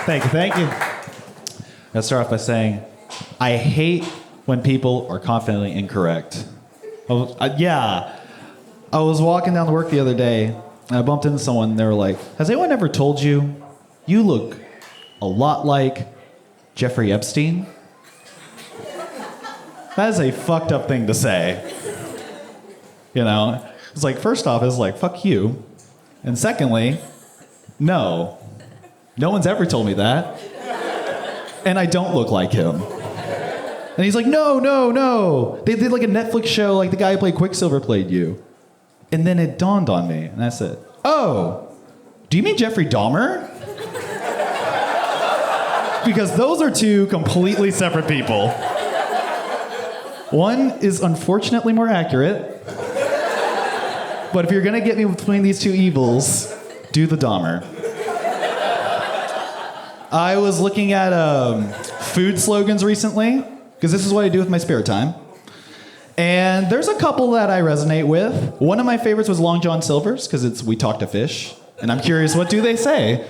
Thank you. Let's start off by saying, I hate when people are confidently incorrect. I was walking down to work the other day, and I bumped into someone, and they were like, has anyone ever told you, you look a lot like Jeffrey Epstein? That is a fucked up thing to say. You know? It's like, first off, it's like, fuck you. And secondly, no. No one's ever told me that. And I don't look like him. And he's like, no. They did like a Netflix show, like the guy who played Quicksilver played you. And then it dawned on me, and I said, oh, do you mean Jeffrey Dahmer? Because those are two completely separate people. One is unfortunately more accurate. But if you're gonna get me between these two evils, do the Dahmer. I was looking at food slogans recently, because this is what I do with my spare time. And there's a couple that I resonate with. One of my favorites was Long John Silver's, because it's We Talk to Fish. And I'm curious, what do they say?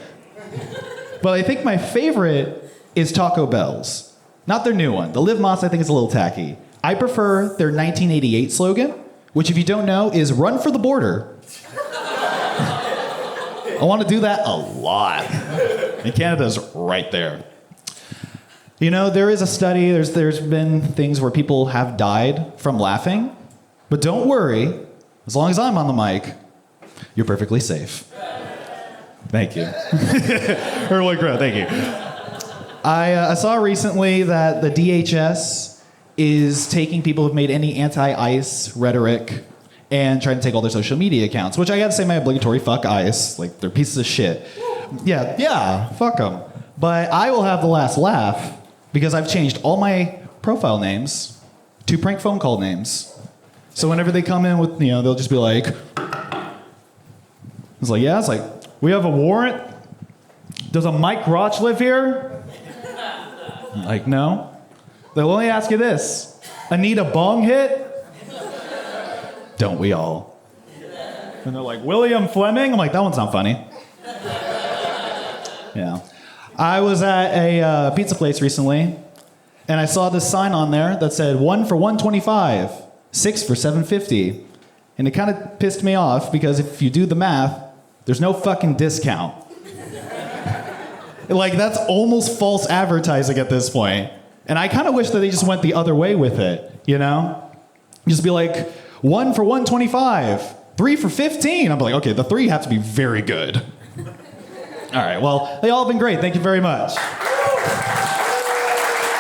But I think my favorite is Taco Bell's. Not their new one. The Live Más I think is a little tacky. I prefer their 1988 slogan, which if you don't know is Run for the Border. I want to do that a lot. And Canada's right there. You know, there is a study, there's been things where people have died from laughing. But don't worry, as long as I'm on the mic, you're perfectly safe. Thank you. Thank you. I saw recently that the DHS is taking people who've made any anti-ICE rhetoric and trying to take all their social media accounts, which I gotta say my obligatory fuck ICE. Like, they're pieces of shit. Yeah, fuck them. But I will have the last laugh because I've changed all my profile names to prank phone call names. So whenever they come in with, they'll just be like, it's like, we have a warrant? Does a Mike Roach live here? I'm like, no. They'll only ask you this. Need a bong hit? Don't we all? And they're like, William Fleming? I'm like, that one's not funny. Yeah. I was at a pizza place recently, and I saw this sign on there that said 1 for $1.25, 6 for $7.50. And it kind of pissed me off because if you do the math, there's no fucking discount. Like, that's almost false advertising at this point. And I kind of wish that they just went the other way with it, Just be like, 1 for $1.25, 3 for $15. I'm like, okay, the 3 have to be very good. All right, well, they all have been great. Thank you very much.